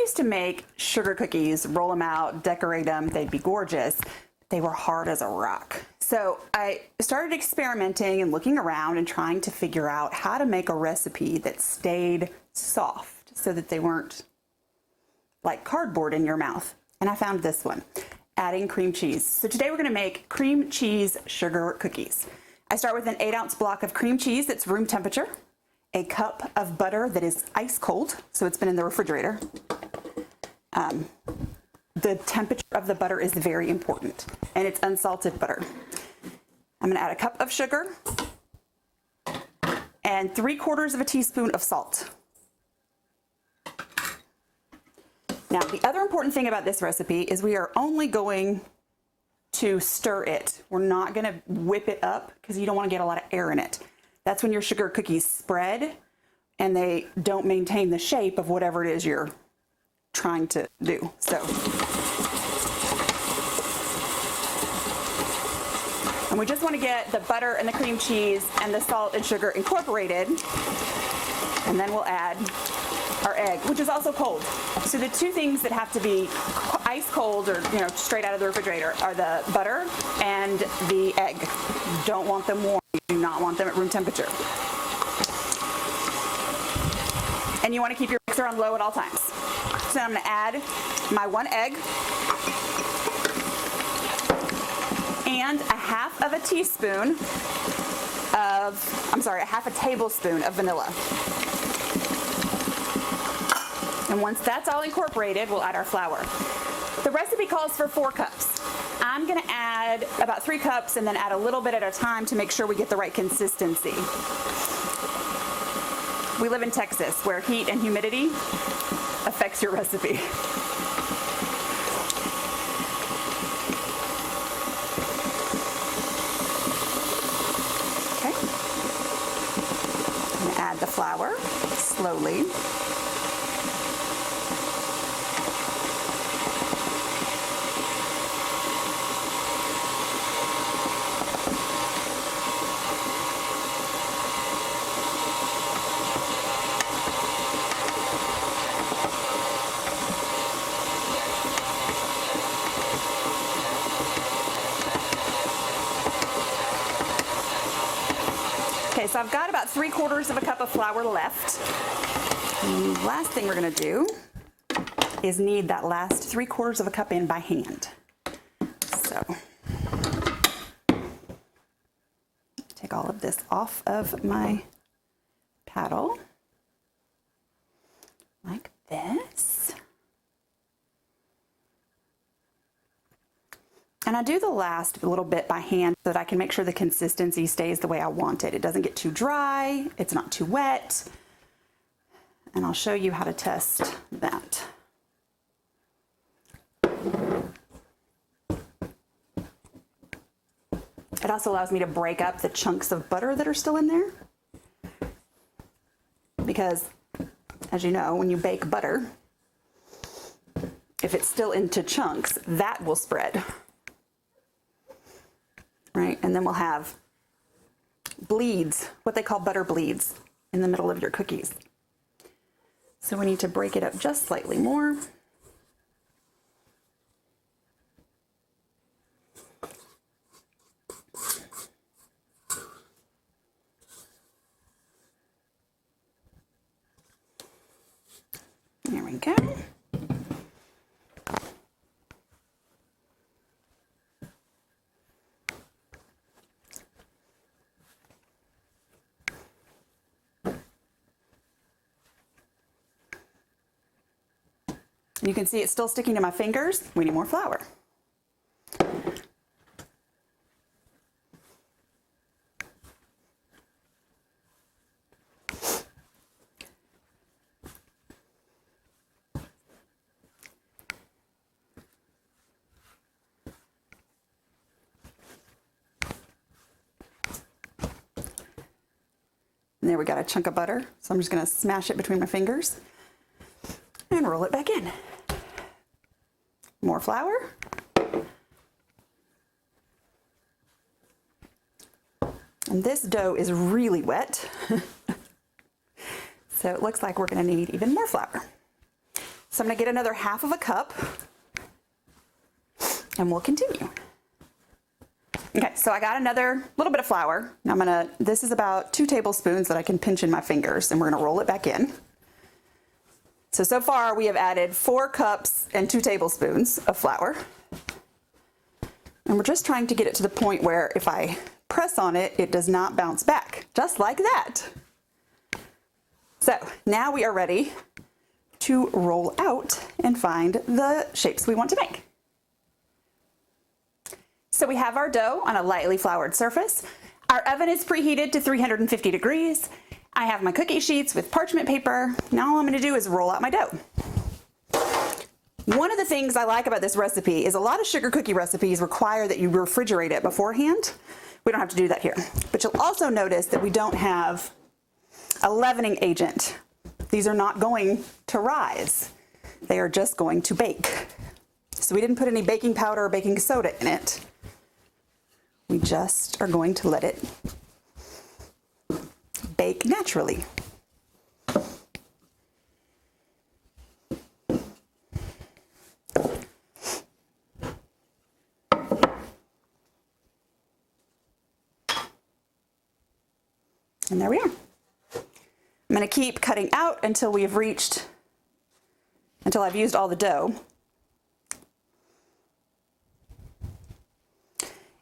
used to make sugar cookies, roll them out, decorate them, they'd be gorgeous. They were hard as a rock. So I started experimenting and looking around and trying to figure out how to make a recipe that stayed soft so that they weren't like cardboard in your mouth. And I found this one, adding cream cheese. So today we're gonna make cream cheese sugar cookies. I start with an 8-ounce block of cream cheese that's room temperature, a cup of butter that is ice cold, so it's been in the refrigerator. The temperature of the butter is very important, and it's unsalted butter. I'm gonna add a cup of sugar and 3/4 of a teaspoon of salt. Now, the other important thing about this recipe is we are only going to stir it. We're not gonna whip it up because you don't wanna get a lot of air in it. That's when your sugar cookies spread and they don't maintain the shape of whatever it is you're trying to do. So, and we just want to get the butter and the cream cheese and the salt and sugar incorporated, and then we'll add our egg, which is also cold. So the two things that have to be ice cold or straight out of the refrigerator are the butter and the egg. You don't want them warm. You do not want them at room temperature. And you want to keep your mixer on low at all times. So I'm going to add my 1 egg and a half a tablespoon of vanilla. And once that's all incorporated, we'll add our flour. The recipe calls for 4 cups. I'm going to add about 3 cups and then add a little bit at a time to make sure we get the right consistency. We live in Texas, where heat and humidity affects your recipe. Okay. I'm going to add the flour slowly. Okay, so I've got about 3/4 of a cup of flour left. And the last thing we're gonna do is knead that last 3/4 of a cup in by hand. So, take all of this off of my paddle, like this. And I do the last little bit by hand so that I can make sure the consistency stays the way I want it. It doesn't get too dry, it's not too wet. And I'll show you how to test that. It also allows me to break up the chunks of butter that are still in there. Because, as you know, when you bake butter, if it's still into chunks, that will spread. Right, and then we'll have bleeds, what they call butter bleeds, in the middle of your cookies. So we need to break it up just slightly more. There we go. You can see it's still sticking to my fingers. We need more flour. And there we got a chunk of butter. So I'm just going to smash it between my fingers and roll it back in. More flour. And this dough is really wet. So it looks like we're going to need even more flour. So I'm gonna get another half of a cup and we'll continue. Okay, so I got another little bit of flour. Now this is about 2 tablespoons that I can pinch in my fingers, and we're gonna roll it back in. So far we have added 4 cups and 2 tablespoons of flour. And we're just trying to get it to the point where if I press on it, it does not bounce back, just like that. So now we are ready to roll out and find the shapes we want to make. So we have our dough on a lightly floured surface. Our oven is preheated to 350 degrees. I have my cookie sheets with parchment paper. Now all I'm gonna do is roll out my dough. One of the things I like about this recipe is a lot of sugar cookie recipes require that you refrigerate it beforehand. We don't have to do that here. But you'll also notice that we don't have a leavening agent. These are not going to rise. They are just going to bake. So we didn't put any baking powder or baking soda in it. We just are going to let it bake naturally. And there we are. I'm going to keep cutting out until I've used all the dough.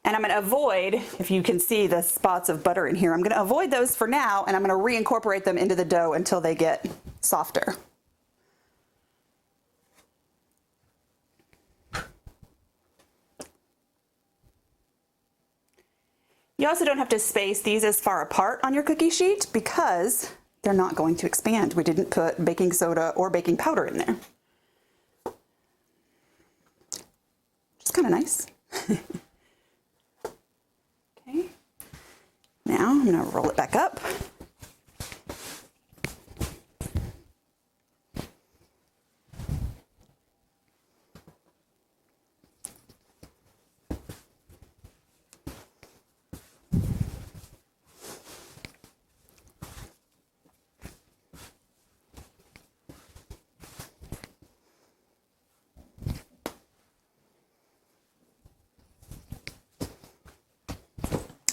And I'm going to avoid, if you can see the spots of butter in here, I'm going to avoid those for now, and I'm going to reincorporate them into the dough until they get softer. You also don't have to space these as far apart on your cookie sheet because they're not going to expand. We didn't put baking soda or baking powder in there. Which is kind of nice. Okay. Now I'm going to roll it back up.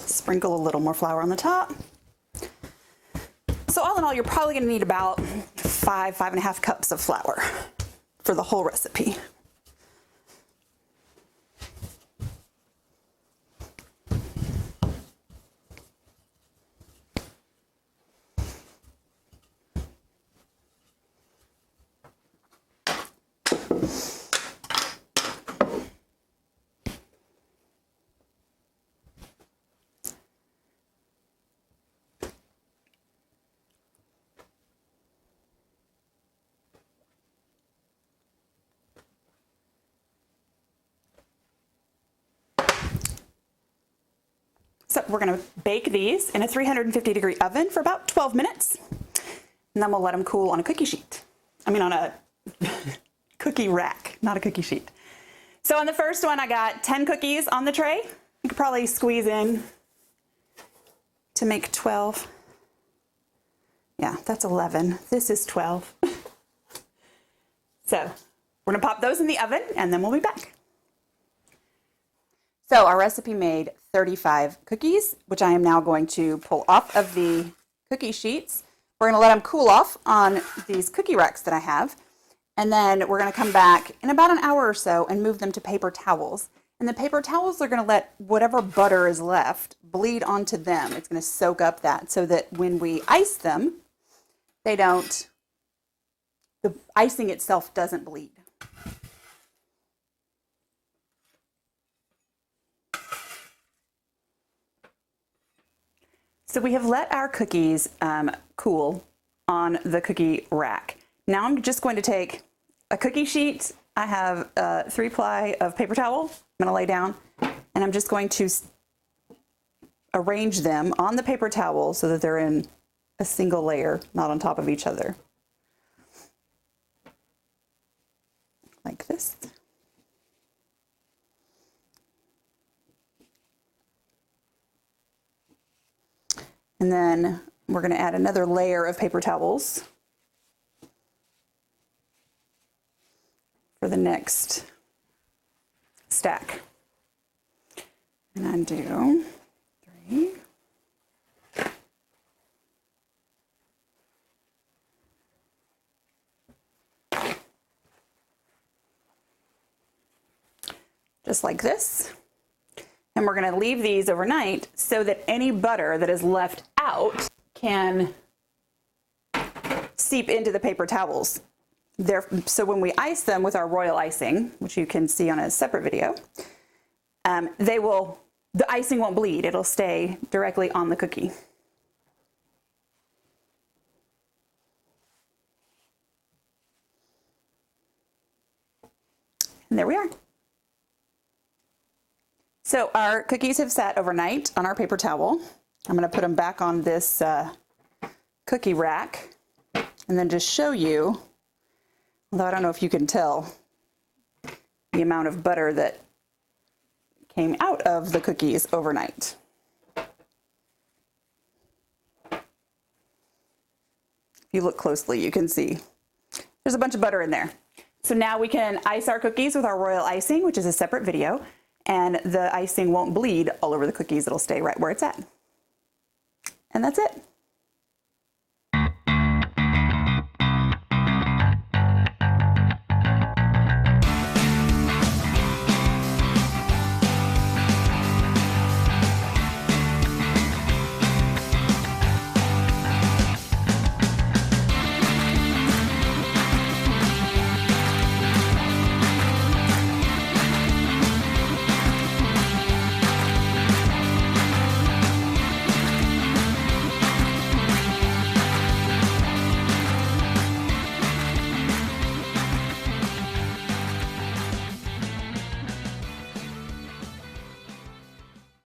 Sprinkle a little more flour on the top. So all in all, you're probably going to need about 5.5 cups of flour for the whole recipe. So we're going to bake these in a 350 degree oven for about 12 minutes. And then we'll let them cool on a cookie sheet. I mean on a cookie rack, not a cookie sheet. So on the first one, I got 10 cookies on the tray. You could probably squeeze in to make 12. Yeah, that's 11. This is 12. So we're gonna pop those in the oven and then we'll be back. So our recipe made 35 cookies, which I am now going to pull off of the cookie sheets. We're going to let them cool off on these cookie racks that I have. And then we're going to come back in about an hour or so and move them to paper towels. And the paper towels are going to let whatever butter is left bleed onto them. It's going to soak up that so that when we ice them, the icing itself doesn't bleed. So we have let our cookies cool on the cookie rack. Now I'm just going to take a cookie sheet. I have a 3-ply of paper towel I'm going to lay down, and I'm just going to arrange them on the paper towel so that they're in a single layer, not on top of each other. Like this. And then we're going to add another layer of paper towels. for the next stack. And undo 3. Just like this. And we're going to leave these overnight so that any butter that is left out can seep into the paper towels. So when we ice them with our royal icing, which you can see on a separate video, the icing won't bleed. It'll stay directly on the cookie. And there we are. So our cookies have sat overnight on our paper towel. I'm going to put them back on this cookie rack and then just show you, although I don't know if you can tell, the amount of butter that came out of the cookies overnight. If you look closely, you can see there's a bunch of butter in there. So now we can ice our cookies with our royal icing, which is a separate video, and the icing won't bleed all over the cookies. It'll stay right where it's at. And that's it.